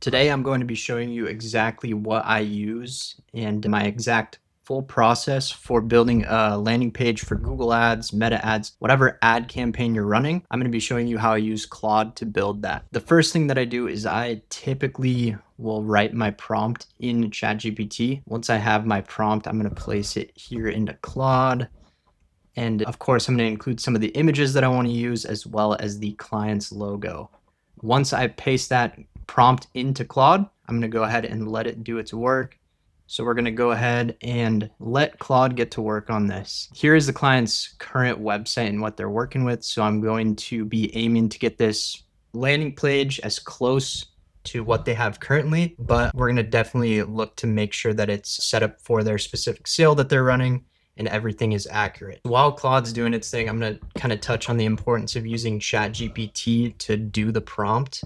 Today, I'm going to be showing you exactly what I use and my exact full process for building a landing page for Google Ads, Meta Ads, whatever ad campaign you're running. I'm going to be showing you how I use Claude to build that. The first thing that I do is I typically will write my prompt in ChatGPT. Once I have my prompt, I'm going to place it here into Claude. And of course, I'm going to include some of the images that I want to use as well as the client's logo. Once I paste that prompt into Claude, I'm going to go ahead and let it do its work. So we're going to go ahead and let Claude get to work on this. Here is the client's current website and what they're working with. So I'm going to be aiming to get this landing page as close to what they have currently, but we're going to definitely look to make sure that it's set up for their specific sale that they're running and everything is accurate. While Claude's doing its thing, I'm going to kind of touch on the importance of using ChatGPT to do the prompt.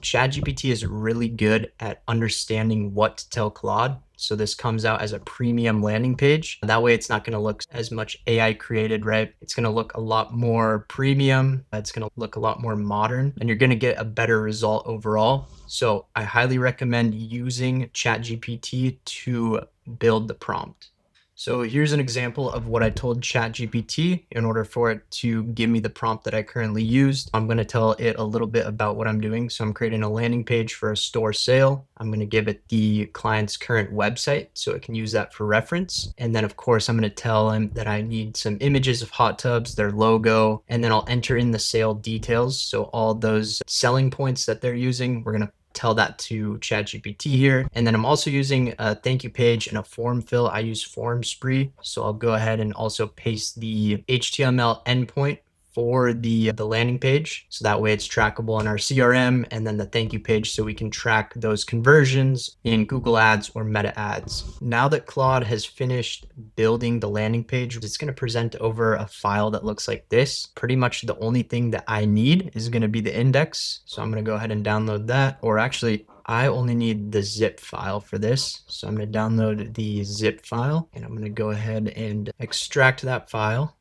ChatGPT is really good at understanding what to tell Claude. So this comes out as a premium landing page. That way it's not going to look as much AI created, right? It's going to look a lot more premium. It's going to look a lot more modern, and you're going to get a better result overall. So I highly recommend using ChatGPT to build the prompt. So here's an example of what I told ChatGPT in order for it to give me the prompt that I currently used. I'm going to tell it a little bit about what I'm doing. So I'm creating a landing page for a store sale. I'm going to give it the client's current website so it can use that for reference. And then of course, I'm going to tell him that I need some images of hot tubs, their logo, and then I'll enter in the sale details. So all those selling points that they're using, we're going to tell that to ChatGPT here. And then I'm also using a thank you page and a form fill. I use Form Spree. So I'll go ahead and also paste the HTML endpoint for the landing page. So that way it's trackable in our CRM, and then the thank you page so we can track those conversions in Google Ads or Meta Ads. Now that Claude has finished building the landing page, it's going to present over a file that looks like this. Pretty much the only thing that I need is going to be the index. So I'm going to go ahead and download that, or actually I only need the zip file for this. So I'm going to download the zip file, and I'm going to go ahead and extract that file.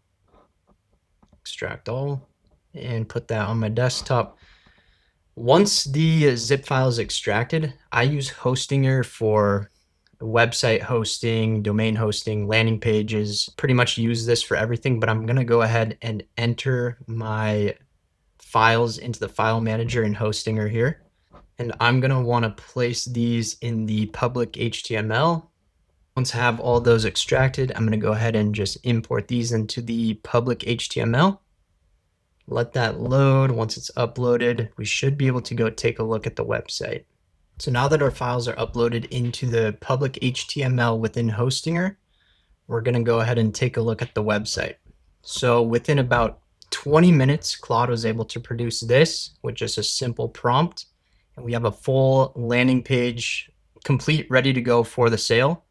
Extract all, and put that on my desktop. Once the zip file is extracted, I use Hostinger for website hosting, domain hosting, landing pages, pretty much use this for everything, but I'm going to go ahead and enter my files into the file manager in Hostinger here. And I'm going to want to place these in the public HTML. Once I have all those extracted, I'm going to go ahead and just import these into the public HTML. Let that load. Once it's uploaded, we should be able to go take a look at the website. So now that our files are uploaded into the public HTML within Hostinger, we're going to go ahead and take a look at the website. So within about 20 minutes, Claude was able to produce this with just a simple prompt. And we have a full landing page complete, ready to go for the sale.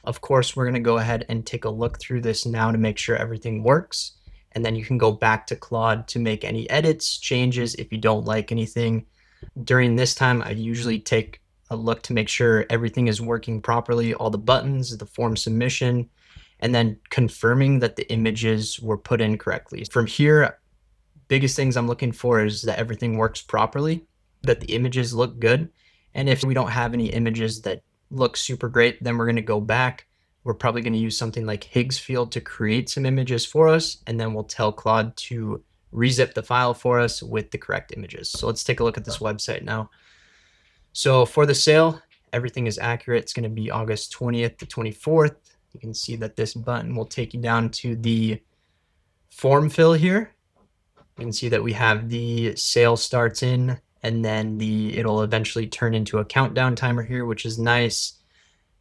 Of course, we're going to go ahead and take a look through this now to make sure everything works. And then you can go back to Claude to make any edits, changes if you don't like anything. During this time, I usually take a look to make sure everything is working properly, all the buttons, the form submission, and then confirming that the images were put in correctly. From here, biggest things I'm looking for is that everything works properly, that the images look good. And if we don't have any images that look super great, then we're going to go back. We're probably going to use something like Higgsfield to create some images for us, and then we'll tell Claude to rezip the file for us with the correct images. So let's take a look at this website now. So for the sale, everything is accurate. It's going to be August 20th to 24th. You can see that this button will take you down to the form fill here. You can see that we have the sale starts in, and then it'll eventually turn into a countdown timer here, which is nice.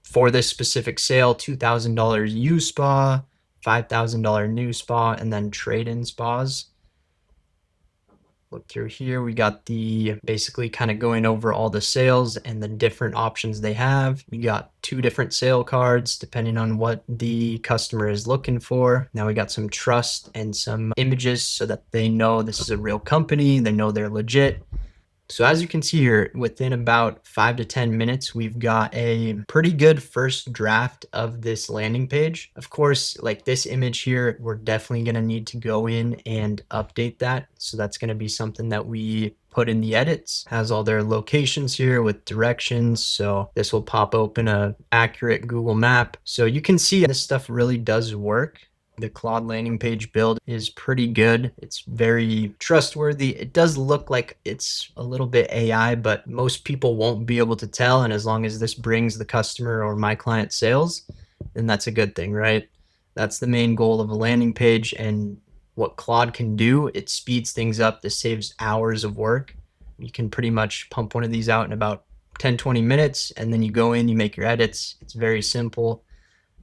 For this specific sale, $2,000 used spa, $5,000 new spa, and then trade-in spas. Look through here, we got the basically kind of going over all the sales and the different options they have. We got 2 different sale cards depending on what the customer is looking for. Now we got some trust and some images so that they know this is a real company, they know they're legit. So as you can see here, within about 5 to 10 minutes, we've got a pretty good first draft of this landing page. Of course, like this image here, we're definitely going to need to go in and update that. So that's going to be something that we put in the edits. Has all their locations here with directions. So this will pop open a accurate Google map. So you can see this stuff really does work. The Claude landing page build is pretty good. It's very trustworthy. It does look like it's a little bit AI, but most people won't be able to tell. And as long as this brings the customer or my client sales, then that's a good thing, right? That's the main goal of a landing page. And what Claude can do, it speeds things up. This saves hours of work. You can pretty much pump one of these out in about 10-20 minutes, and then you go in, you make your edits. It's very simple.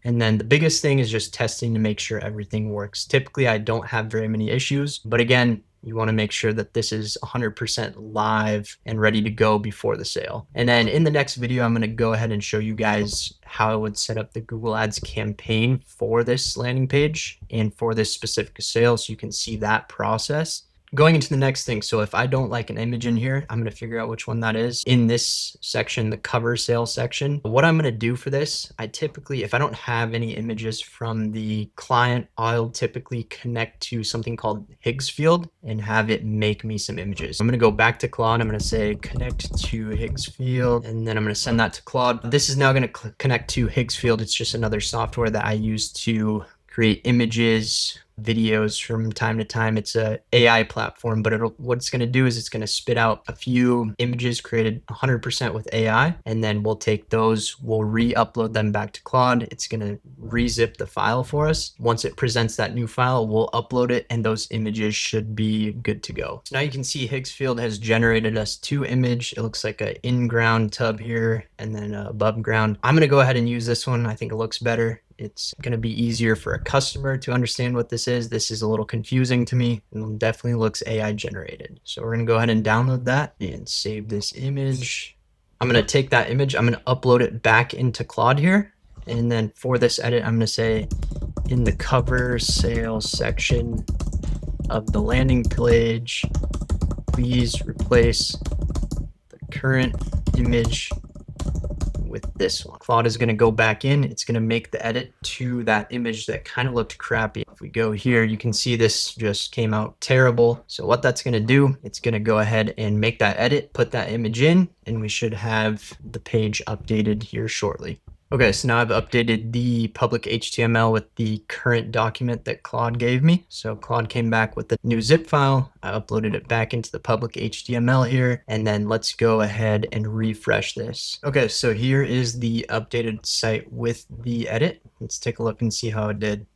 And then the biggest thing is just testing to make sure everything works. Typically, I don't have very many issues, but again, you want to make sure that this is 100% live and ready to go before the sale. And then in the next video, I'm going to go ahead and show you guys how I would set up the Google Ads campaign for this landing page and for this specific sale, so you can see that process. Going into the next thing, so if I don't like an image in here, I'm going to figure out which one that is. In this section, the cover sales section, what I'm going to do for this, I typically, if I don't have any images from the client, I'll typically connect to something called Higgsfield and have it make me some images. I'm going to go back to Claude. I'm going to say connect to Higgsfield, and then I'm going to send that to Claude. This is now going to connect to Higgsfield. It's just another software that I use to create images, videos from time to time. It's a AI platform, but what it's going to do is it's going to spit out a few images created 100% with AI, and then we'll take those, we'll re-upload them back to Claude. It's going to re-zip the file for us. Once it presents that new file, we'll upload it, and those images should be good to go. So now you can see Higgsfield has generated us 2 images. It looks like an in-ground tub here and then above ground. I'm going to go ahead and use this one. I think it looks better. It's going to be easier for a customer to understand what this is. This is a little confusing to me, and definitely looks AI generated. So we're going to go ahead and download that and save this image. I'm going to take that image, I'm going to upload it back into Claude here. And then for this edit, I'm going to say in the cover sales section of the landing page, please replace the current image with this one. Claude is going to go back in. It's going to make the edit to that image that kind of looked crappy. If we go here, you can see this just came out terrible. So what that's going to do, it's going to go ahead and make that edit, put that image in, and we should have the page updated here shortly. Okay, so now I've updated the public HTML with the current document that Claude gave me. So Claude came back with the new zip file. I uploaded it back into the public HTML here, and then let's go ahead and refresh this. Okay, so here is the updated site with the edit. Let's take a look and see how it did.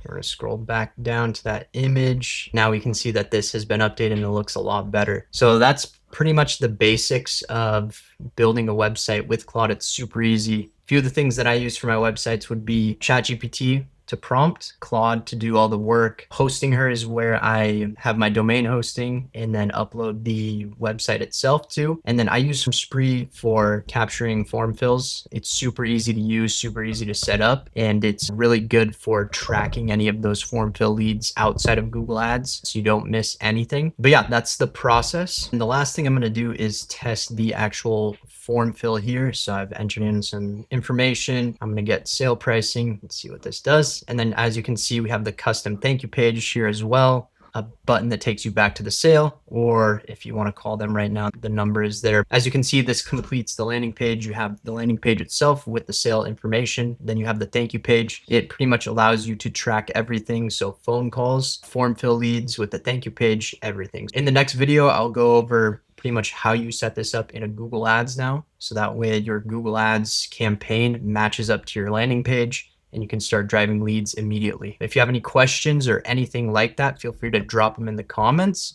We're going to scroll back down to that image. Now we can see that this has been updated and it looks a lot better. So that's pretty much the basics of building a website with Claude. It's super easy. A few of the things that I use for my websites would be ChatGPT to prompt, Claude to do all the work. Hosting her is where I have my domain hosting and then upload the website itself to. And then I use some Spree for capturing form fills. It's super easy to use, super easy to set up, and it's really good for tracking any of those form fill leads outside of Google Ads so you don't miss anything. But yeah, that's the process. And the last thing I'm going to do is test the actual form fill here. So I've entered in some information. I'm going to get sale pricing. Let's see what this does. And then as you can see, we have the custom thank you page here as well, a button that takes you back to the sale, or if you want to call them right now, the number is there. As you can see, this completes the landing page. You have the landing page itself with the sale information. Then you have the thank you page. It pretty much allows you to track everything. So phone calls, form fill leads with the thank you page, everything. In the next video, I'll go over pretty much how you set this up in a Google Ads now. So that way your Google Ads campaign matches up to your landing page and you can start driving leads immediately. If you have any questions or anything like that, feel free to drop them in the comments.